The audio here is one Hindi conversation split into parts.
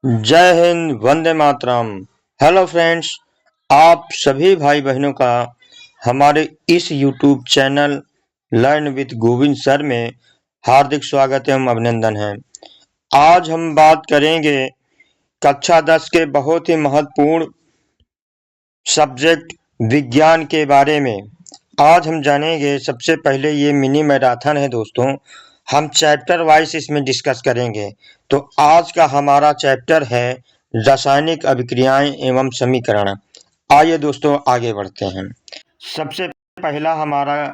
जय हिंद, वंदे मातरम। हेलो फ्रेंड्स, आप सभी भाई बहनों का हमारे इस YouTube channel learn with Govind sir में हार्दिक स्वागत एवं अभिनंदन है। आज हम बात करेंगे कक्षा 10 के बहुत ही महत्वपूर्ण सब्जेक्ट विज्ञान के बारे में। आज हम जानेंगे, सबसे पहले ये मिनी मैराथन है दोस्तों, हम चैप्टर वाइज इसमें डिस्कस करेंगे। तो आज का हमारा चैप्टर है रासायनिक अभिक्रियाएं एवं समीकरण। आइए दोस्तों आगे बढ़ते हैं। सबसे पहला हमारा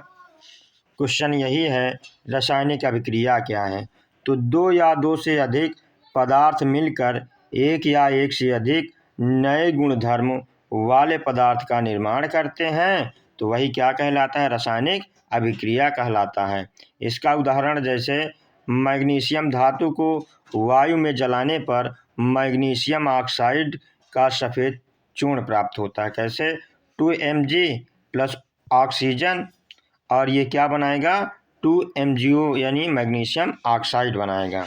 क्वेश्चन यही है, रासायनिक अभिक्रिया क्या है। तो दो या दो से अधिक पदार्थ मिलकर एक या एक से अधिक नए गुणधर्म वाले पदार्थ का निर्माण करते हैं, तो वही क्या कहलाता है, रासायनिक अभिक्रिया कहलाता है। इसका उदाहरण जैसे मैग्नीशियम धातु को वायु में जलाने पर मैग्नीशियम ऑक्साइड का सफ़ेद चूर्ण प्राप्त होता है। कैसे, 2Mg प्लस ऑक्सीजन, और ये क्या बनाएगा, 2MgO यानी मैग्नीशियम ऑक्साइड बनाएगा।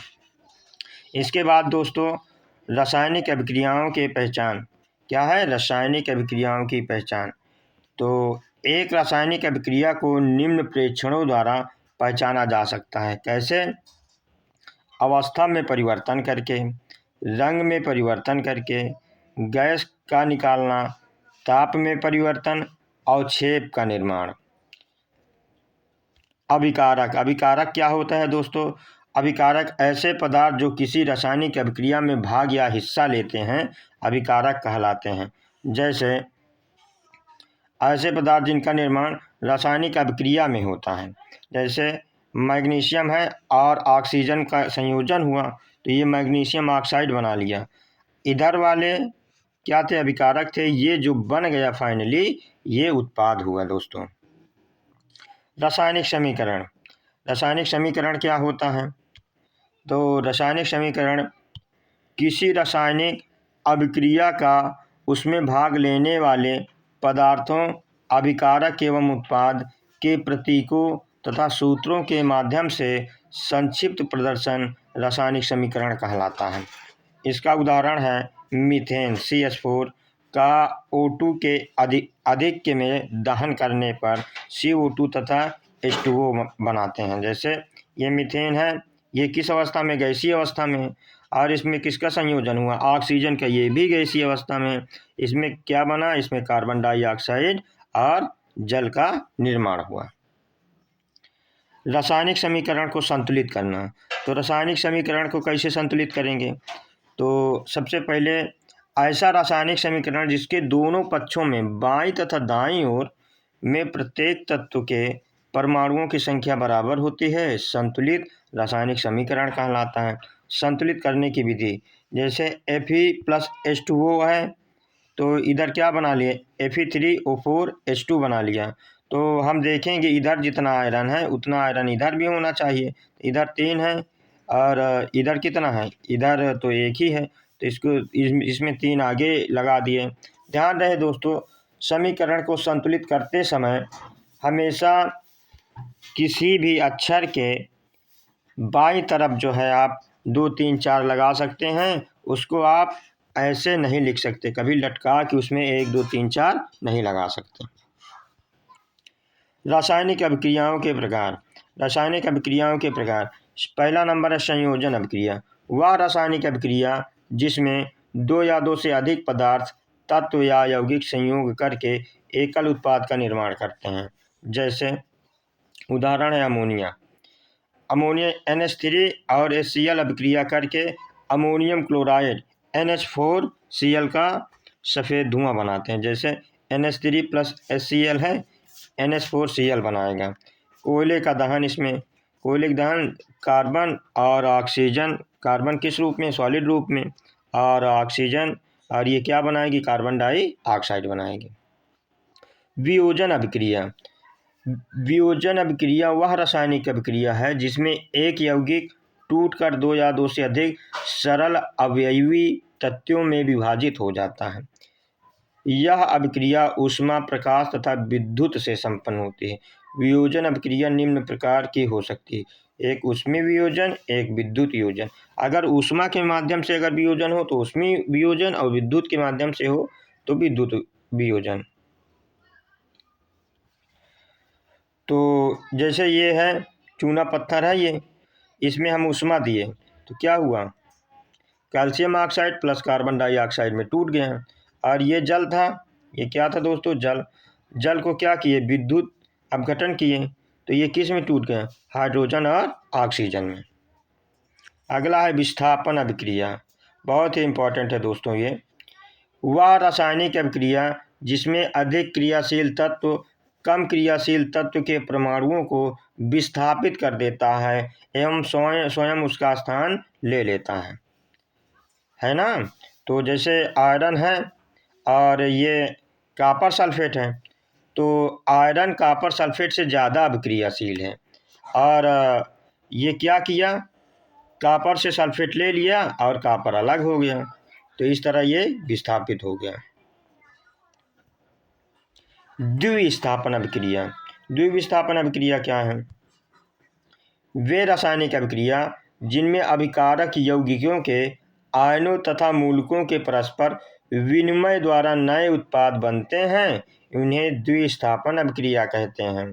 इसके बाद दोस्तों, रासायनिक अभिक्रियाओं की पहचान क्या है। रासायनिक अभिक्रियाओं की पहचान, तो एक रासायनिक अभिक्रिया को निम्न प्रेक्षणों द्वारा पहचाना जा सकता है। कैसे, अवस्था में परिवर्तन करके, रंग में परिवर्तन करके, गैस का निकालना, ताप में परिवर्तन, अवक्षेप का निर्माण। अभिकारक, अभिकारक क्या होता है दोस्तों। अभिकारक ऐसे पदार्थ जो किसी रासायनिक अभिक्रिया में भाग या हिस्सा लेते हैं, अभिकारक कहलाते हैं। जैसे ऐसे पदार्थ जिनका निर्माण रासायनिक अभिक्रिया में होता है, जैसे मैग्नीशियम है और ऑक्सीजन का संयोजन हुआ तो ये मैग्नीशियम ऑक्साइड बना लिया। इधर वाले क्या थे, अभिकारक थे, ये जो बन गया फाइनली ये उत्पाद हुआ दोस्तों। रासायनिक समीकरण, रासायनिक समीकरण क्या होता है। तो रासायनिक समीकरण किसी रासायनिक अभिक्रिया का उसमें भाग लेने वाले पदार्थों, अभिकारक एवं उत्पाद के प्रतीकों तथा सूत्रों के माध्यम से संक्षिप्त प्रदर्शन रासायनिक समीकरण कहलाता है। इसका उदाहरण है मीथेन CH4 का O2 के अधिक में दहन करने पर CO2 तथा H2O बनाते हैं। जैसे ये मीथेन है, ये किस अवस्था में, गैसीय अवस्था में है, और इसमें किसका संयोजन हुआ, ऑक्सीजन का, ये भी गैसीय अवस्था में। इसमें क्या बना, इसमें कार्बन डाइऑक्साइड और जल का निर्माण हुआ। रासायनिक समीकरण को संतुलित करना, तो रासायनिक समीकरण को कैसे संतुलित करेंगे। तो सबसे पहले ऐसा रासायनिक समीकरण जिसके दोनों पक्षों में बाईं तथा दाईं ओर में प्रत्येक तत्व के परमाणुओं की संख्या बराबर होती है, संतुलित रासायनिक समीकरण कहलाता है। संतुलित करने की विधि, जैसे Fe+H2O है तो इधर क्या बना लिए, Fe3O4H2 बना लिया। तो हम देखेंगे इधर जितना आयरन है उतना आयरन इधर भी होना चाहिए। इधर 3 है और इधर कितना है, इधर तो एक ही है, तो इसको इसमें 3 आगे लगा दिए। ध्यान रहे दोस्तों, समीकरण को संतुलित करते समय हमेशा किसी भी अक्षर के बाईं तरफ जो है आप 2 3 4 लगा सकते हैं, उसको आप ऐसे नहीं लिख सकते, कभी लटका कि उसमें 1 2 3 4 नहीं लगा सकते। रासायनिक अभिक्रियाओं के प्रकार, रासायनिक अभिक्रियाओं के प्रकार, पहला नंबर है संयोजन अभिक्रिया। वह रासायनिक अभिक्रिया जिसमें दो या दो से अधिक पदार्थ, तत्व या यौगिक संयोग करके एकल उत्पाद का निर्माण करते हैं। जैसे उदाहरण है अमोनिया, अमोनिया NH3 और HCl अभिक्रिया करके अमोनियम क्लोराइड NH4Cl का सफ़ेद धुआं बनाते हैं। जैसे NH3 प्लस HCl है, NH4Cl बनाएगा। कोयले का दहन, इसमें कोयले का दहन कार्बन और ऑक्सीजन, कार्बन किस रूप में, सॉलिड रूप में, और ऑक्सीजन, और ये क्या बनाएगी, कार्बन डाइऑक्साइड बनाएगी। वियोजन अभिक्रिया, वियोजन अभिक्रिया वह रासायनिक अभिक्रिया है जिसमें एक यौगिक टूटकर दो या दो से अधिक सरल अवयवी तत्वों में विभाजित हो जाता है। यह अभिक्रिया ऊष्मा, प्रकाश तथा विद्युत से संपन्न होती है। वियोजन अभिक्रिया निम्न प्रकार की हो सकती है। एक ऊष्मीय वियोजन, एक विद्युत वियोजन। अगर ऊष्मा के माध्यम से अगर वियोजन हो तो ऊष्मीय वियोजन, और विद्युत के माध्यम से हो तो विद्युत वियोजन। तो जैसे ये है चूना पत्थर है, ये इसमें हम ऊष्मा दिए तो क्या हुआ, calcium oxide plus carbon dioxide में टूट गया। और ये जल था, ये क्या था दोस्तों, जल। जल को क्या किए, विद्युत अपघटन किए, तो ये किस में टूट गया, हाइड्रोजन और ऑक्सीजन में। अगला है विस्थापन अभिक्रिया, बहुत ही इंपॉर्टेंट है दोस्तों ये। वह रासायनिक अभिक्रिया जिसमें अधिक क्रियाशील तत्व कम क्रियाशील तत्व के परमाणुओं को विस्थापित कर देता है एवं स्वयं उसका स्थान ले लेता है ना। तो जैसे आयरन है और ये कॉपर सल्फेट है, तो आयरन कॉपर सल्फेट से ज़्यादा अभिक्रियाशील है, और ये क्या किया, कॉपर से सल्फेट ले लिया और कॉपर अलग हो गया, तो इस तरह ये विस्थापित हो गया। द्विविस्थापन अभिक्रिया, द्विविस्थापन अभिक्रिया क्या है, वे रासायनिक अभिक्रिया जिनमें अभिकारक यौगिकों के आयनों तथा मूलकों के परस्पर विनिमय द्वारा नए उत्पाद बनते हैं, उन्हें द्विस्थापन अभिक्रिया कहते हैं।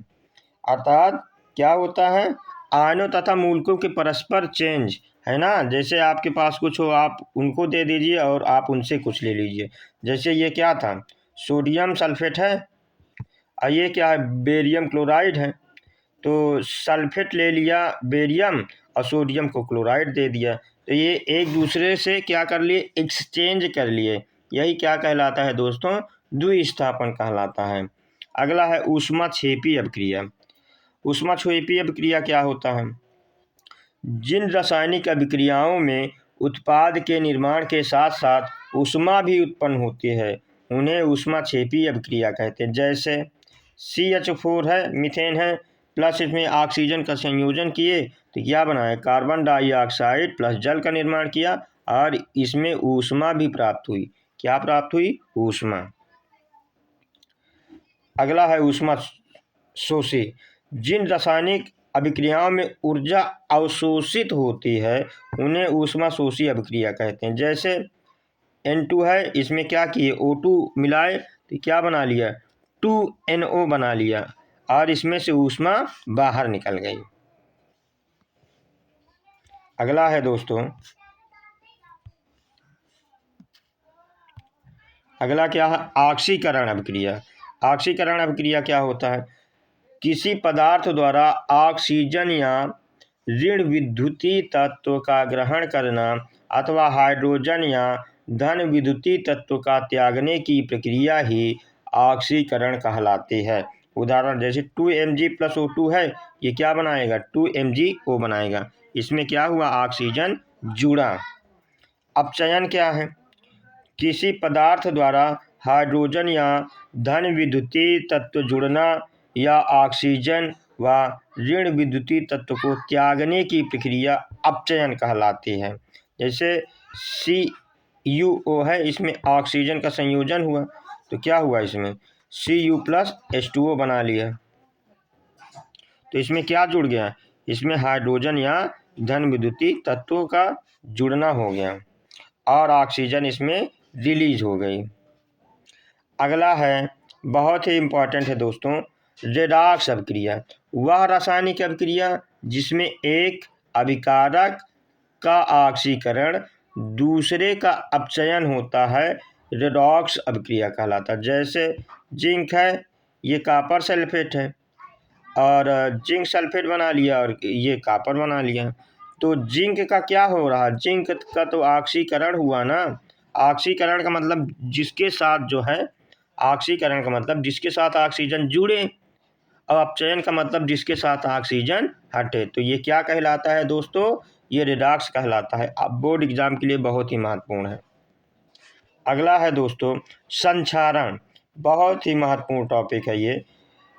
अर्थात क्या होता है, आयनों तथा मूलकों के परस्पर चेंज, है ना। जैसे आपके पास कुछ हो, आप उनको दे दीजिए और आप उनसे कुछ ले लीजिए। जैसे ये क्या था, सोडियम सल्फेट है, और ये क्या है, बेरियम क्लोराइड है। तो सल्फेट ले लिया बेरियम और सोडियम को क्लोराइड दे दिया, तो ये एक दूसरे से क्या कर लिए, एक्सचेंज कर लिए। यही क्या कहलाता है दोस्तों, द्विस्थापन कहलाता है। अगला है ऊष्माक्षेपी अभिक्रिया। ऊष्माक्षेपी अभिक्रिया क्या होता है, जिन रासायनिक अभिक्रियाओं में उत्पाद के निर्माण के साथ साथ ऊष्मा भी उत्पन्न होती है, उन्हें ऊष्माक्षेपी अभिक्रिया कहते हैं। जैसे CH4 है, मीथेन है, प्लस इसमें ऑक्सीजन का संयोजन किए तो क्या बनाया, कार्बन डाइऑक्साइड प्लस जल का निर्माण किया, और इसमें ऊष्मा भी प्राप्त हुई। क्या प्राप्त हुई, ऊष्मा। अगला है ऊष्मा शोषी, जिन रासायनिक अभिक्रियाओं में ऊर्जा अवशोषित होती है उन्हें ऊष्मा शोषी अभिक्रिया कहते हैं। जैसे N2 है, इसमें क्या किए, O2 मिलाए तो क्या बना लिया, 2NO बना लिया, और इसमें से ऊष्मा बाहर निकल गई। अगला है दोस्तों, अगला क्या है, ऑक्सीकरण अभिक्रिया। ऑक्सीकरण अभिक्रिया क्या होता है, किसी पदार्थ द्वारा ऑक्सीजन या ऋण विद्युतीय तत्व का ग्रहण करना अथवा हाइड्रोजन या धन विद्युतीय तत्व का त्यागने की प्रक्रिया ही ऑक्सीकरण कहलाती है। उदाहरण जैसे 2Mg + O2 है, ये क्या बनाएगा, 2MgO बनाएगा, इसमें क्या हुआ, ऑक्सीजन जुड़ा। अपचयन क्या है, किसी पदार्थ द्वारा हाइड्रोजन या धन विद्युतीय तत्व जुड़ना या ऑक्सीजन व ऋण विद्युतीय तत्व को त्यागने की प्रक्रिया अपचयन कहलाती है। जैसे CuO है, इसमें ऑक्सीजन का संयोजन हुआ तो क्या हुआ, इसमें Cu + H2O बना लिया, तो इसमें क्या जुड़ गया, इसमें हाइड्रोजन या धन विद्युतीय तत्वों का जुड़ना हो गया और ऑक्सीजन इसमें रिलीज हो गई। अगला है, बहुत ही इम्पॉर्टेंट है दोस्तों, रेडॉक्स अभिक्रिया। वह रासायनिक अभिक्रिया जिसमें एक अभिकारक का ऑक्सीकरण दूसरे का अपचयन होता है, रेडॉक्स अभिक्रिया कहलाता है। जैसे जिंक है, ये कॉपर सल्फेट है, और जिंक सल्फेट बना लिया और ये कॉपर बना लिया, तो जिंक का क्या हो रहा, जिंक का तो ऑक्सीकरण हुआ ना। ऑक्सीकरण का मतलब जिसके साथ जो है, ऑक्सीकरण का मतलब जिसके साथ ऑक्सीजन जुड़े, और अपचयन का मतलब जिसके साथ ऑक्सीजन हटे, तो ये क्या कहलाता है दोस्तों, ये रेडॉक्स कहलाता है। अब बोर्ड एग्जाम के लिए बहुत ही महत्वपूर्ण है। अगला है दोस्तों संक्षारण, बहुत ही महत्वपूर्ण टॉपिक है ये।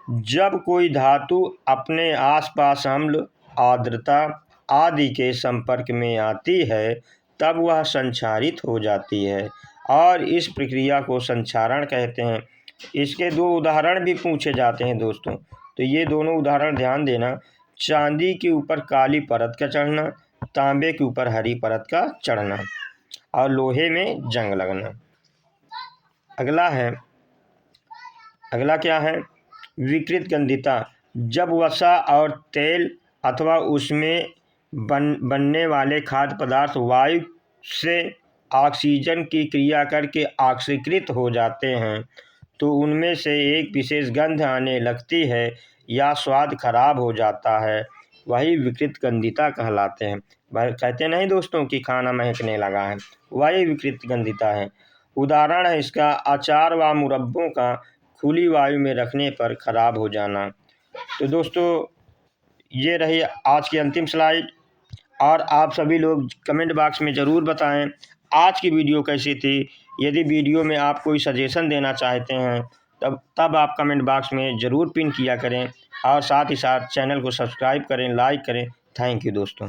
जब कोई धातु अपने आसपास अम्ल, आर्द्रता आदि के संपर्क में आती है तब वह संक्षारित हो जाती है, और इस प्रक्रिया को संक्षारण कहते हैं। इसके दो उदाहरण भी पूछे जाते हैं दोस्तों, तो ये दोनों उदाहरण ध्यान देना चांदी के ऊपर काली परत का चढ़ना, तांबे के ऊपर हरी परत का चढ़ना और लोहे में जंग लगना। अगला क्या है? विकृत गंधिता। जब वसा और तेल अथवा उसमें बनने वाले खाद्य पदार्थ वायु से ऑक्सीजन की क्रिया करके ऑक्सीकृत हो जाते हैं तो उनमें से एक विशेष गंध आने लगती है या स्वाद खराब हो जाता है, वही विकृत गंधिता कहलाते हैं। कहते नहीं दोस्तों कि खाना महकने लगा है, वही विकृत गंधिता है। उदाहरण है इसका अचार व मुरब्बों का खुली वायु में रखने पर खराब हो जाना। तो दोस्तों ये रही आज की अंतिम स्लाइड, और आप सभी लोग कमेंट बॉक्स में ज़रूर बताएं आज की वीडियो कैसी थी। यदि वीडियो में आप कोई सजेशन देना चाहते हैं तब आप कमेंट बॉक्स में ज़रूर पिन किया करें, और साथ ही साथ चैनल को सब्सक्राइब करें, लाइक करें। थैंक यू दोस्तों।